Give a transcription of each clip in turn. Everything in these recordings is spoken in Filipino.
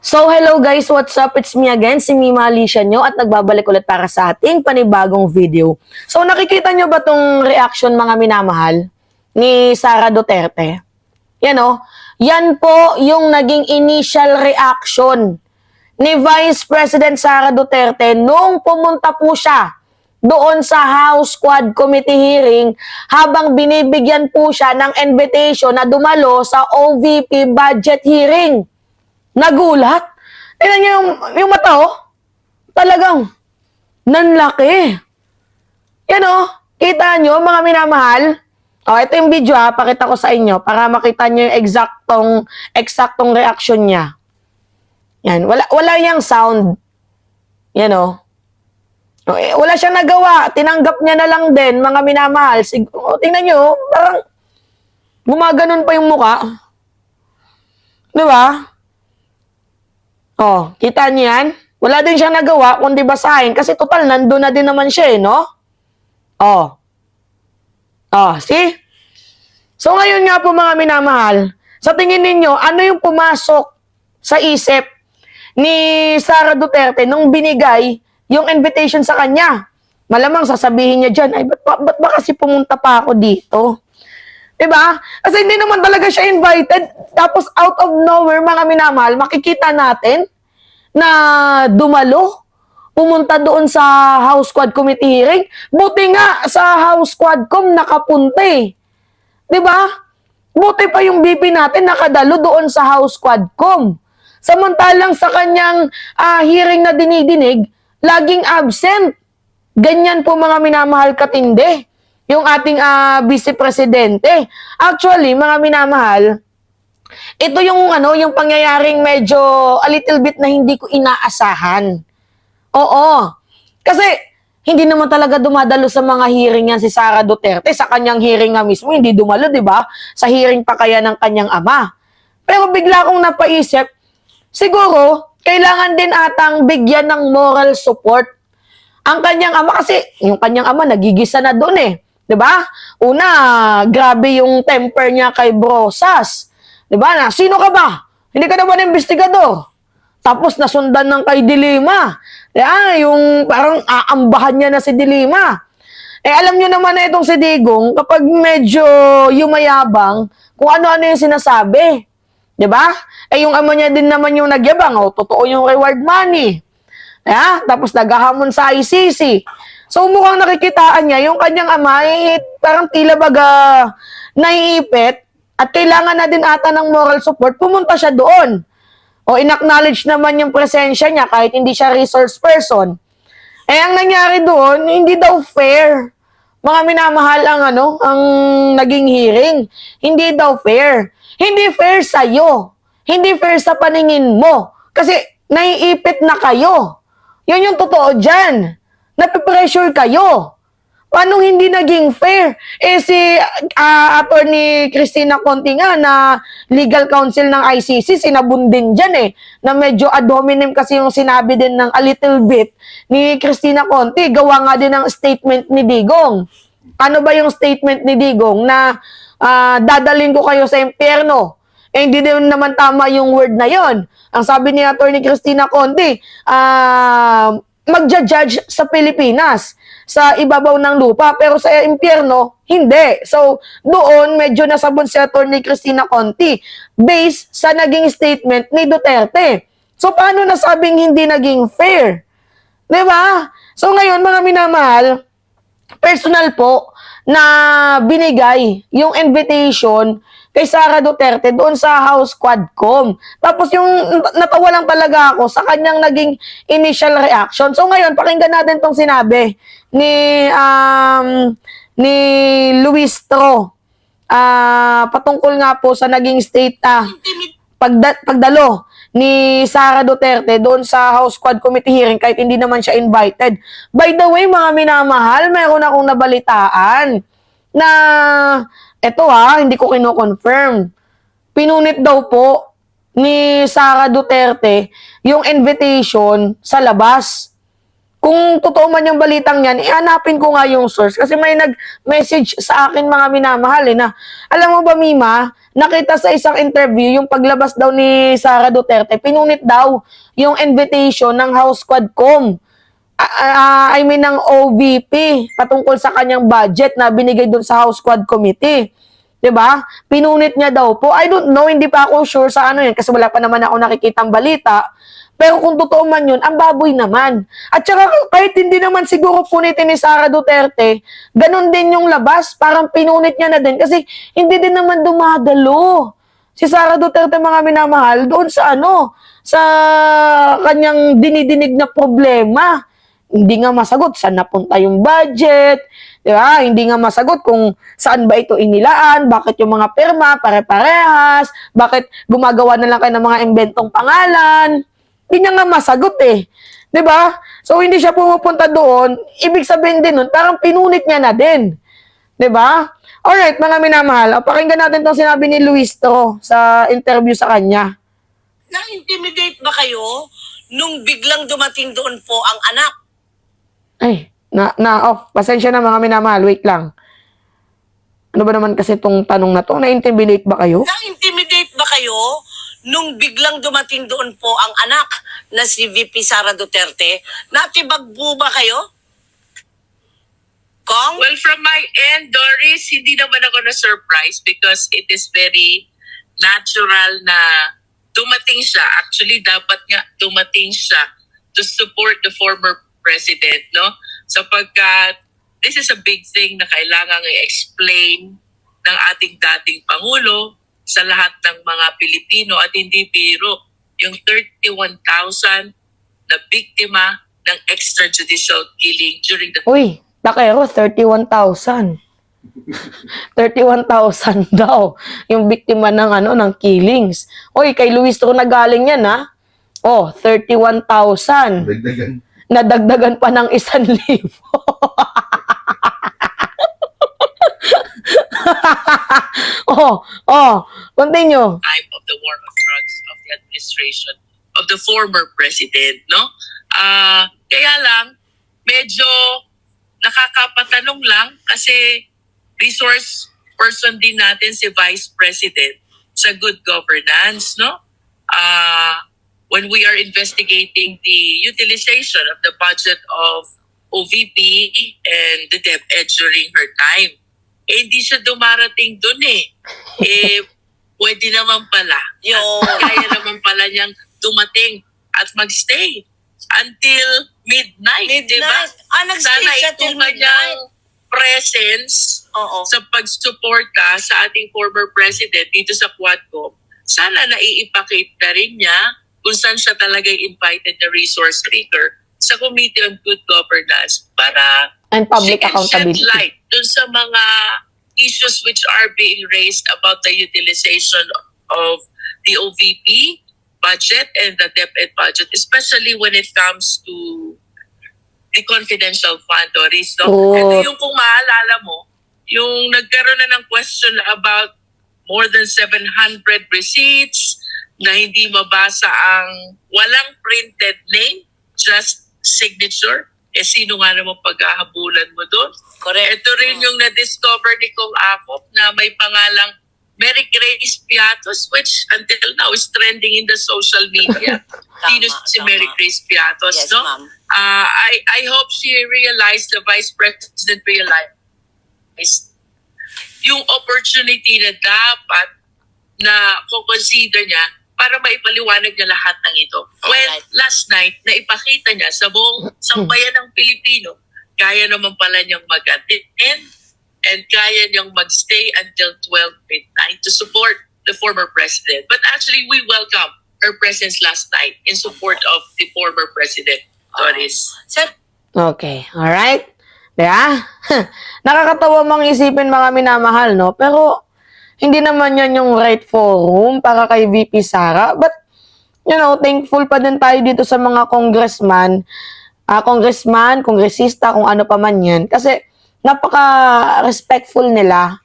So hello guys, what's up? It's me again, si Mima Alicia nyo at nagbabalik ulit para sa ating panibagong video. So nakikita nyo ba tong reaction mga minamahal ni Sara Duterte? Yan o, yan po yung naging initial reaction ni Vice President Sara Duterte nung pumunta po siya doon sa House Quad Committee hearing habang binibigyan po siya ng invitation na dumalo sa OVP budget hearing. Nagulat. Tingnan niyo yung mata, oh. Talagang nanlaki. Yan, oh. Kita niyo, mga minamahal. Oh, ito yung video, ha. Pakita ko sa inyo para makita niyo yung eksaktong reaction niya. Yan. Wala yung sound. Yan, oh. Wala siyang nagawa. Tinanggap niya na lang din, mga minamahal. Tingnan niyo, parang gumaganon pa yung muka. Di ba? Oh, kita niyo yan? Wala din siyang nagawa kundi basahin kasi total nandun na din naman siya, no? Oh. Oh, see? So ngayon nga po mga minamahal, sa tingin ninyo, ano yung pumasok sa isip ni Sara Duterte nung binigay yung invitation sa kanya? Malamang sasabihin niya dyan, ay ba't ba kasi pumunta pa ako dito? Diba? Kasi hindi naman talaga siya invited. Tapos out of nowhere, mga minamahal, makikita natin na dumalo, pumunta doon sa House Quad Committee hearing. Buti nga sa House Quadcom nakapunta eh. Diba? Buti pa yung BP natin nakadalo doon sa House Quadcom. Samantalang sa kanyang hearing na dinidinig, laging absent. Ganyan po mga minamahal katindi yung ating Vice Presidente. Actually, mga minamahal, ito yung yung pangyayaring medyo a little bit na hindi ko inaasahan. Oo. Kasi hindi naman talaga dumadalo sa mga hearing yan si Sara Duterte. Sa kanyang hearing nga mismo, hindi dumalo, di ba? Sa hearing pa kaya ng kanyang ama. Pero bigla kong napaisip, siguro, kailangan din atang bigyan ng moral support ang kanyang ama kasi yung kanyang ama nagigisa na doon eh. 'Di ba? Una, grabe yung temper niya kay Brosas. 'Di ba? Na sino ka ba? Hindi ka naman investigador. Tapos nasundan ng kay Dilima. Yung parang aambahan niya na si Dilima. Alam niyo naman na itong si Digong, kapag medyo yumayabang, kung ano-ano yung sinasabi. 'Di ba? Yung ama niya din naman yung nagyabang, totoo yung reward money. Tapos naghahamon sa ICC. So mukhang nakikitaan niya, yung kanyang ama parang tila baga naiipit at kailangan na din ata ng moral support, pumunta siya doon. In-acknowledge naman yung presensya niya kahit hindi siya resource person. Ang nangyari doon, hindi daw fair. Mga minamahal ang naging hearing. Hindi daw fair. Hindi fair sa'yo. Hindi fair sa paningin mo. Kasi naiipit na kayo. Yun yung totoo dyan. Napipressure kayo. Paano hindi naging fair? Si Attorney Cristina Conti nga na legal counsel ng ICC, sinabun din dyan na medyo ad hominem kasi yung sinabi din ng a little bit ni Cristina Conti. Gawa nga din ng statement ni Digong. Ano ba yung statement ni Digong na dadalhin ko kayo sa impyerno? Hindi din naman tama yung word na yon. Ang sabi ni Attorney Cristina Conti, magja-judge sa Pilipinas, sa ibabaw ng lupa, pero sa impyerno, hindi. So, doon medyo nasabon si Attorney Cristina Conti based sa naging statement ni Duterte. So, paano nasabing hindi naging fair? Diba? So, ngayon, mga minamahal, personal po na binigay yung invitation kay Sara Duterte doon sa House Quadcom. Tapos yung natawa lang talaga ako sa kanyang naging initial reaction. So ngayon, pakinggan natin tong sinabi ni Luis Tro patungkol nga po sa naging pagdalo ni Sara Duterte doon sa House Quad Committee hearing kahit hindi naman siya invited. By the way, mga minamahal, meron akong nabalitaan na hindi ko kino-confirm. Pinunit daw po ni Sara Duterte yung invitation sa labas. kung totoo man yung balitang yan, ihanapin ko nga yung source. Kasi may nag-message sa akin mga minamahal na, alam mo ba Mima, nakita sa isang interview, yung paglabas daw ni Sara Duterte, pinunit daw yung invitation ng House Quadcom. I mean ng OVP patungkol sa kanyang budget na binigay dun sa House Quad Committee. 'Di ba? Pinunit niya daw po. I don't know, hindi pa ako sure sa ano 'yan kasi wala pa naman ako nakikitang balita. Pero kung totoo man 'yun, ang baboy naman. At saka kahit hindi naman siguro punitin ni Sara Duterte, ganun din yung labas, parang pinunit niya na din kasi hindi din naman dumadalo si Sara Duterte mga minamahal doon sa ano, sa kanyang dinidinig na problema. Hindi nga masagot saan napunta yung budget, di ba? Hindi nga masagot kung saan ba ito inilaan, bakit yung mga pirma pare-parehas, bakit gumagawa na lang kayo ng mga inventong pangalan. Hindi niya nga masagot eh. Di ba? So hindi siya pumupunta doon, ibig sabihin din nun, parang pinunit niya na din. Di ba? Alright, mga minamahal, pakinggan natin itong sinabi ni Luis to sa interview sa kanya. Na-intimidate ba kayo nung biglang dumating doon po ang anak? Ay, off. Pasensya na mga minamahal. Wait lang. Ano ba naman kasi itong tanong na to? Na-intimidate ba kayo? Na-intimidate ba kayo nung biglang dumating doon po ang anak na si VP Sara Duterte? Natibagbo ba kayo? Kong? Well, from my end, Doris, hindi naman ako na-surprise because it is very natural na dumating siya. Actually, dapat nga dumating siya to support the former president, no? Sapagkat this is a big thing na kailangan i-explain ng ating dating Pangulo sa lahat ng mga Pilipino at hindi biro yung 31,000 na biktima ng extrajudicial killing during the... Uy, takero, 31,000. 31,000 daw yung biktima ng ano ng killings. Uy, kay Luis to nagaling yan ha. Oh, 31,000. Dagdagan. Nadagdagan pa ng 1,000. Continue. Time of the war on drugs of the administration of the former president, no? Kaya lang, medyo nakakapatanong lang kasi resource person din natin si Vice President sa good governance, no? When we are investigating the utilization of the budget of OVP and the DepEd during her time, hindi siya dumarating dun eh. Pwede naman pala. Kaya naman pala niyang dumating at magstay until midnight, di ba? Nag-stay Sana siya itong till midnight. kanyang presence sa pagsuporta sa ating former president dito sa Quadcom, sana naiipakita rin niya kung saan siya talaga invited na resource speaker sa Committee on Good Governance para And public she can accountability. shed light dun sa mga issues which are being raised about the utilization of the OVP budget and the DepEd budget, especially when it comes to the confidential fund, Doris. No? Oh. Ito yung kung maalala mo, yung nagkaroon na ng question about more than 700 receipts na hindi mabasa ang walang printed name, just signature. Sino nga naman paghahabulan mo doon? Correct. Ito rin yung na-discover ni Kong Akop na may pangalang Mary Grace Piatos, which until now is trending in the social media. Sino si Mary Grace Piatos, Yes, no? ma'am. I hope she realized, the Vice President realized yung opportunity na dapat na consider niya para maipaliwanag niya lahat ng ito. Well, Alright. last night, naipakita niya sa buong sambayan ng Pilipino, kaya naman pala niyang mag-attend and kaya niyang magstay until 12 midnight to support the former president. But actually, we welcome her presence last night in support of the former president, Doris. Sir, Okay, alright. Diba? Nakakatawa mang isipin mga minamahal, no? Pero, hindi naman yan yung right forum para kay VP Sara. But, you know, thankful pa din tayo dito sa mga kongresista, kung ano pa man yan. Kasi, napaka-respectful nila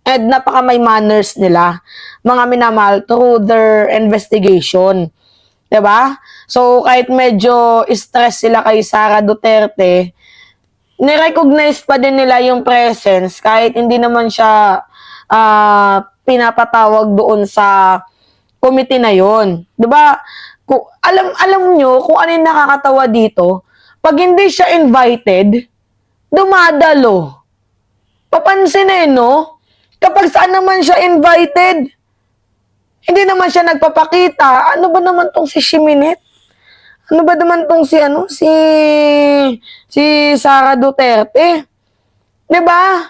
and napaka may manners nila, mga minamahal, through their investigation. Diba? So, kahit medyo stress sila kay Sara Duterte, nirecognize pa din nila yung presence kahit hindi naman siya pinapatawag doon sa committee na yon. 'Di ba? Alam nyo kung ano yung nakakatawa dito, pag hindi siya invited, dumadalo. Papansin no? Kapag saan naman siya invited, hindi naman siya nagpapakita. Ano ba naman tong si Shiminit? Ano ba naman tong si Sara Duterte? 'Di ba?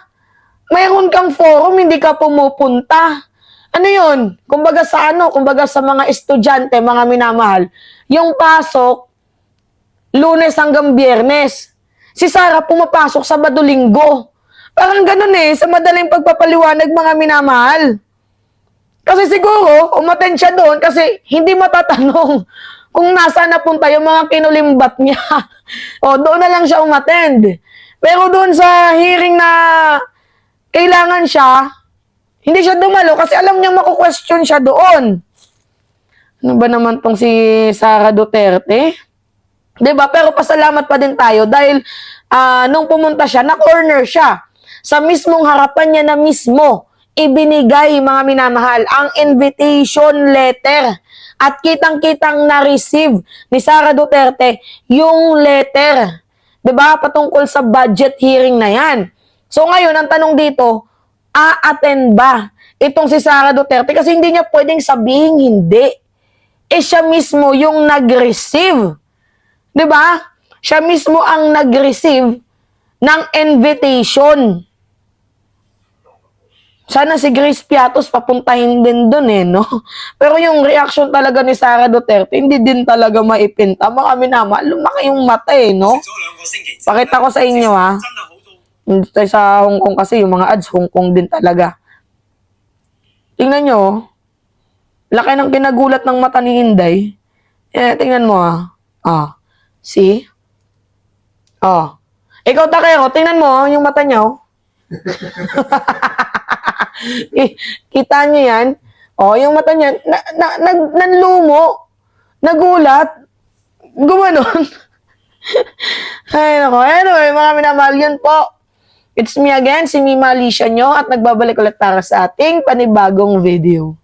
Mayroon kang forum, hindi ka pumupunta. Ano 'yun? Kumbaga sa mga estudyante, mga minamahal, yung pasok Lunes hanggang Biyernes. Si Sara pumapasok Sabado, Linggo. Parang ganun sa madaling pagpapaliwanag, mga minamahal. Kasi siguro, umattend siya doon kasi hindi matatanong kung nasaan napunta yung mga kinulimbat niya. O, doon na lang siya umattend. Pero doon sa hearing na kailangan siya, hindi siya dumalo kasi alam niya maku-question siya doon. Ano ba naman tong si Sara Duterte? 'Di ba? Pero pasalamat pa din tayo dahil nung pumunta siya, na-corner siya. Sa mismong harapan niya na mismo, ibinigay, mga minamahal, ang invitation letter. At kitang-kitang na-receive ni Sara Duterte yung letter. 'Di ba? Patungkol sa budget hearing na yan. So ngayon, ang tanong dito, a-attend ba itong si Sara Duterte? Kasi hindi niya pwedeng sabihin hindi. Siya mismo yung nag-receive. 'Di ba? Siya mismo ang nag-receive ng invitation. Sana si Grace Piatos papuntahin din doon no? Pero yung reaction talaga ni Sara Duterte, hindi din talaga maipinta. Mga minamahal, lumaki yung mata no? Pakita ko sa inyo Hindi tayo sa Hong Kong kasi yung mga ads, Hong Kong din talaga. Tingnan nyo, laki ng kinagulat ng mata ni Inday. Tingnan mo see? Ikaw Takero, tingnan mo yung mata niya Kita niyo yan? Yung mata niya, nanlumo, nagulat, gumanon. Ay, nako. Anyway, mga minamahal, yun po. It's me again, si Mima Alicia nyo, at nagbabalik ulit para sa ating panibagong video.